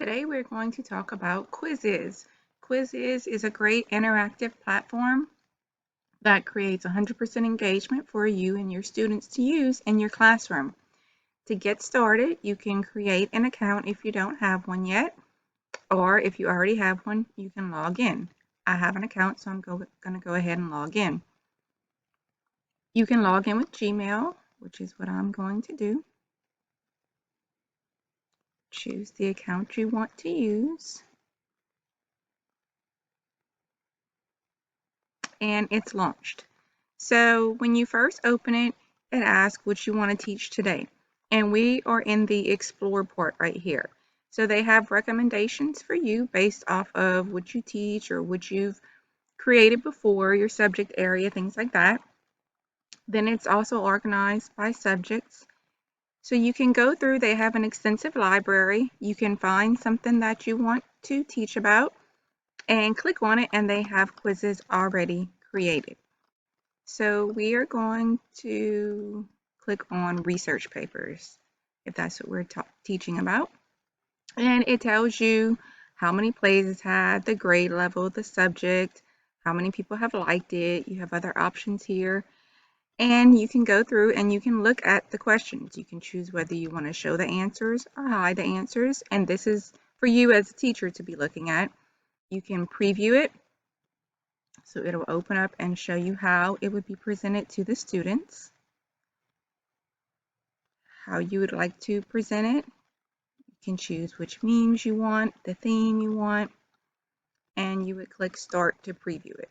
Today we're going to talk about Quizizz. Quizizz is a great interactive platform that creates 100% engagement for you and your students to use in your classroom. To get started, you can create an account if you don't have one yet, or if you already have one, you can log in. I have an account, so I'm going to go ahead and log in. You can log in with Gmail, which is what I'm going to do. Choose the account you want to use. And it's launched. So when you first open it, it asks what you want to teach today. And we are in the Explore part right here. So they have recommendations for you based off of what you teach or what you've created before, your subject area, things like that. Then it's also organized by subjects. So you can go through, they have an extensive library. You can find something that you want to teach about and click on it, and they have quizzes already created. So we are going to click on research papers, if that's what we're teaching about. And it tells you how many plays it's had, the grade level, the subject, how many people have liked it. You have other options here. And you can go through and you can look at the questions. You can choose whether you want to show the answers or hide the answers. And this is for you as a teacher to be looking at. You can preview it. So it'll open up and show you how it would be presented to the students, how you would like to present it. You can choose which memes you want, the theme you want, and you would click Start to preview it.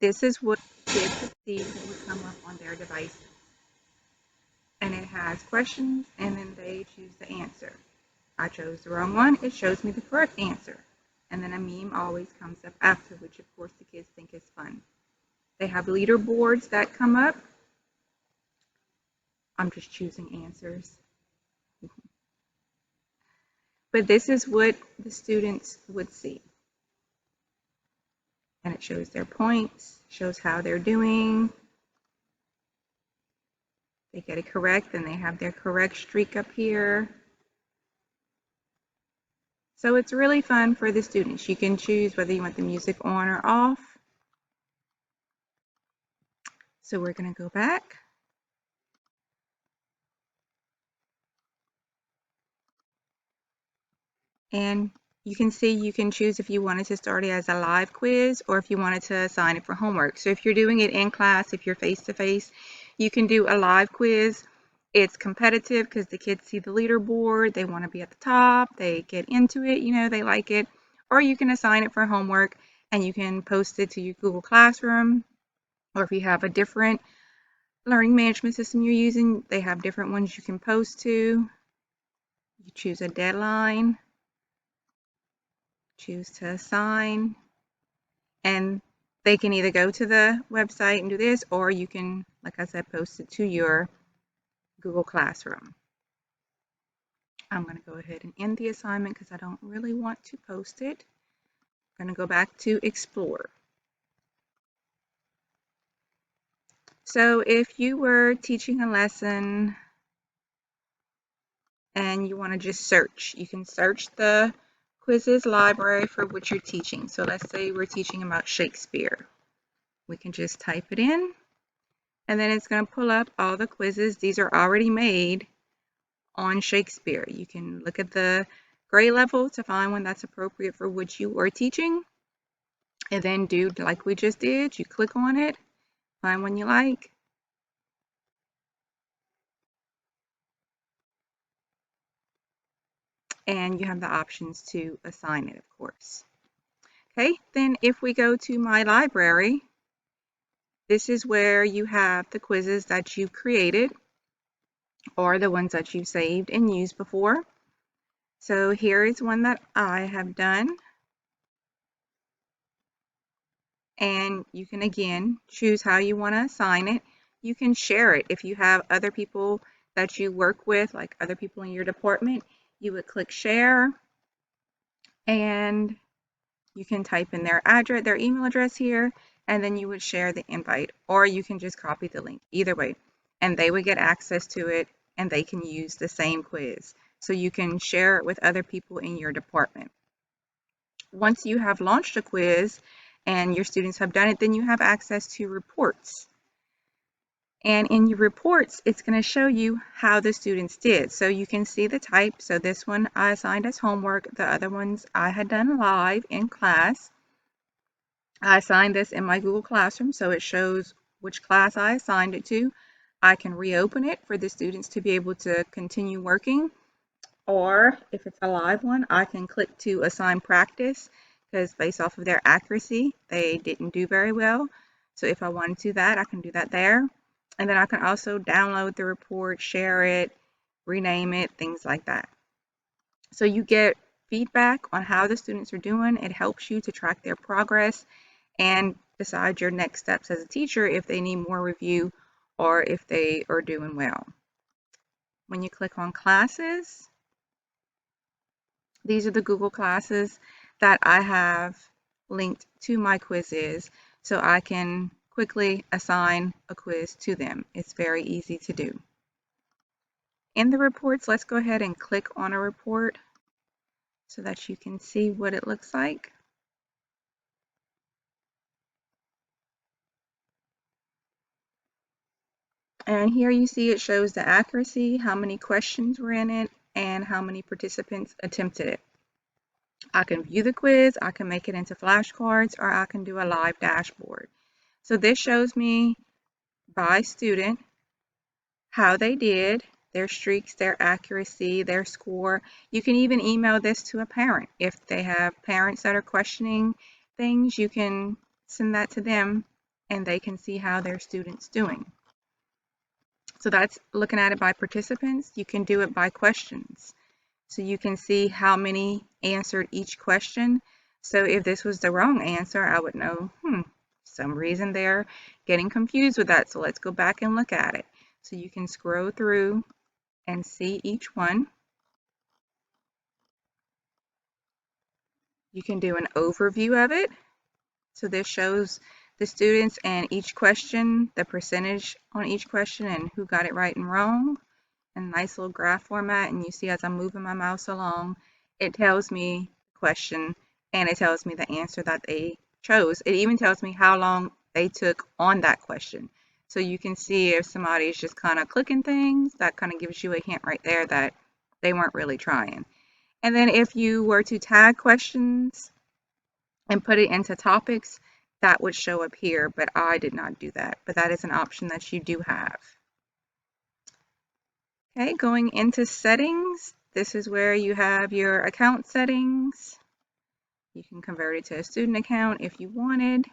This is what kids would see that would come up on their devices. And it has questions, and then they choose the answer. I chose the wrong one, it shows me the correct answer. And then a meme always comes up after, which of course the kids think is fun. They have leaderboards that come up. I'm just choosing answers. But this is what the students would see. And it shows their points, shows how they're doing. They get it correct, and they have their correct streak up here. So it's really fun for the students. You can choose whether you want the music on or off. So we're going to go back. And you can see you can choose if you wanted to start it as a live quiz or if you wanted to assign it for homework. So if you're doing it in class, if you're face-to-face, you can do a live quiz. It's competitive because the kids see the leaderboard, they want to be at the top, they get into it, you know, they like it. Or you can assign it for homework and you can post it to your Google Classroom. Or if you have a different learning management system you're using, they have different ones you can post to. You choose a deadline, choose to assign, and they can either go to the website and do this, or you can, like I said, post it to your Google Classroom. I'm going to go ahead and end the assignment because I don't really want to post it. I'm going to go back to Explore. So if you were teaching a lesson and you want to just search, you can search the Quizizz library for what you're teaching. So let's say we're teaching about Shakespeare. We can just type it in, and then it's going to pull up all the quizzes. These are already made on Shakespeare. You can look at the grade level to find one that's appropriate for what you are teaching, and then do like we just did. You click on it, find one you like, and you have the options to assign it, of course. Okay, then if we go to my library, this is where you have the quizzes that you've created or the ones that you've saved and used before. So here is one that I have done. And you can again choose how you want to assign it. You can share it. If you have other people that you work with, like other people in your department, you would click share, and you can type in their address, their email address here, and then you would share the invite, or you can just copy the link, either way, and they would get access to it and they can use the same quiz. So you can share it with other people in your department. Once you have launched a quiz and your students have done it, then you have access to reports. And in your reports, it's going to show you how the students did. So you can see the type. So this one I assigned as homework. The other ones I had done live in class. I assigned this in my Google Classroom, so it shows which class I assigned it to. I can reopen it for the students to be able to continue working. Or if it's a live one, I can click to assign practice because based off of their accuracy, they didn't do very well. So if I wanted to do that, I can do that there. And then I can also download the report, share it, rename it, things like that. So you get feedback on how the students are doing. It helps you to track their progress and decide your next steps as a teacher if they need more review or if they are doing well. When you click on classes, these are the Google classes that I have linked to my Quizizz, so I can quickly assign a quiz to them. It's very easy to do. In the reports, let's go ahead and click on a report so that you can see what it looks like. And here you see it shows the accuracy, how many questions were in it, and how many participants attempted it. I can view the quiz, I can make it into flashcards, or I can do a live dashboard. So this shows me by student how they did, their streaks, their accuracy, their score. You can even email this to a parent. If they have parents that are questioning things, you can send that to them and they can see how their student's doing. So that's looking at it by participants. You can do it by questions. So you can see how many answered each question. So if this was the wrong answer, I would know, some reason they're getting confused with that. So let's go back and look at it. So you can scroll through and see each one. You can do an overview of it. So this shows the students and each question, the percentage on each question and who got it right and wrong. In a nice little graph format, and you see as I'm moving my mouse along, it tells me the question and it tells me the answer that they chose. It even tells me how long they took on that question. So you can see if somebody's just kind of clicking things, that kind of gives you a hint right there that they weren't really trying. And then if you were to tag questions and put it into topics, that would show up here, but I did not do that. But that is an option that you do have. Okay, going into settings, this is where you have your account settings. You can convert it to a student account if you wanted.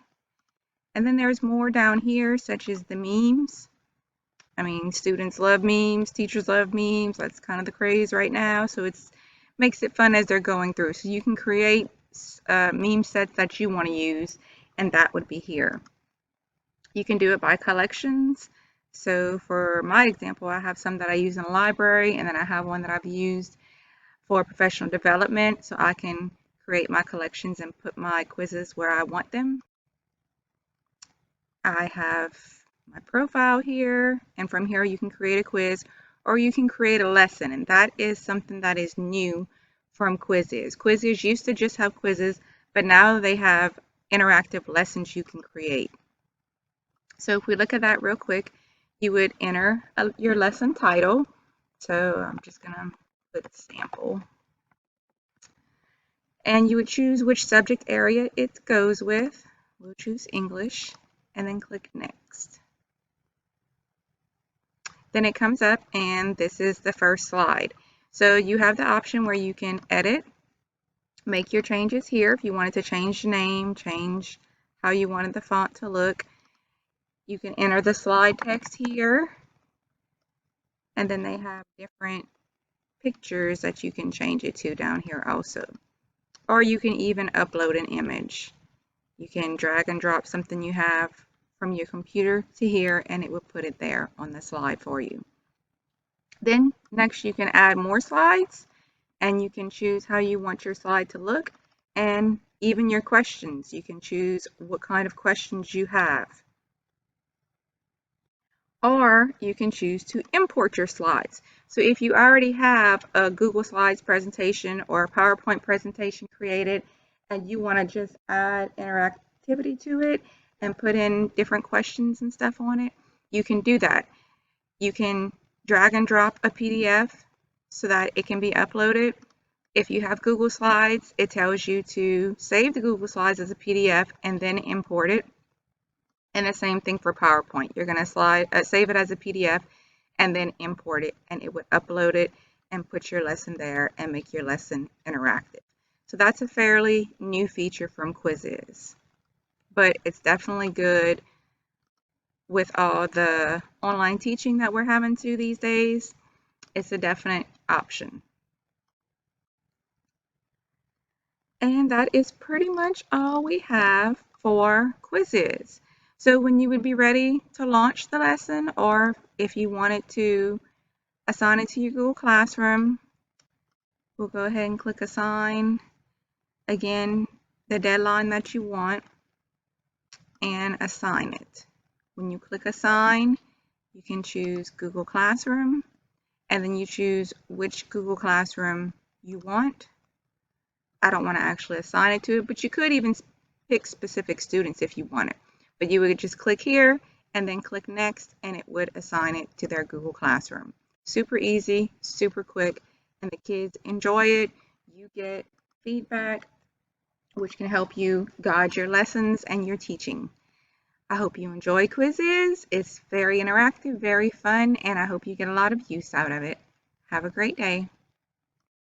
And then there's more down here, such as the memes. I mean, students love memes, teachers love memes. That's kind of the craze right now. So it makes it fun as they're going through. So you can create meme sets that you want to use, and that would be here. You can do it by collections. So for my example, I have some that I use in a library, and then I have one that I've used for professional development. So I can create my collections and put my quizzes where I want them. I have my profile here, and from here you can create a quiz or you can create a lesson, and that is something that is new from Quizizz. Quizizz used to just have quizzes, but now they have interactive lessons you can create. So if we look at that real quick, you would enter your lesson title. So I'm just going to put sample. And you would choose which subject area it goes with. We'll choose English and then click Next. Then it comes up and this is the first slide. So you have the option where you can edit, make your changes here. If you wanted to change the name, change how you wanted the font to look. You can enter the slide text here. And then they have different pictures that you can change it to down here also. Or you can even upload an image. You can drag and drop something you have from your computer to here and it will put it there on the slide for you. Then next you can add more slides and you can choose how you want your slide to look and even your questions. You can choose what kind of questions you have. or you can choose to import your slides. So if you already have a Google Slides presentation or a PowerPoint presentation created and you want to just add interactivity to it and put in different questions and stuff on it, you can do that. You can drag and drop a PDF so that it can be uploaded. If you have Google Slides, it tells you to save the Google Slides as a PDF and then import it. And the same thing for PowerPoint. You're going to save it as a PDF and then import it, and it would upload it and put your lesson there and make your lesson interactive. So that's a fairly new feature from Quizizz, but it's definitely good with all the online teaching that we're having to these days. It's a definite option. And that is pretty much all we have for Quizizz. So when you would be ready to launch the lesson, or if you wanted to assign it to your Google Classroom, we'll go ahead and click Assign. Again, the deadline that you want, and assign it. When you click Assign, you can choose Google Classroom, and then you choose which Google Classroom you want. I don't want to actually assign it to it, but you could even pick specific students if you wanted. But you would just click here and then click Next, and it would assign it to their Google Classroom. Super easy, super quick, and the kids enjoy it. You get feedback, which can help you guide your lessons and your teaching. I hope you enjoy Quizizz. It's very interactive, very fun, and I hope you get a lot of use out of it. Have a great day.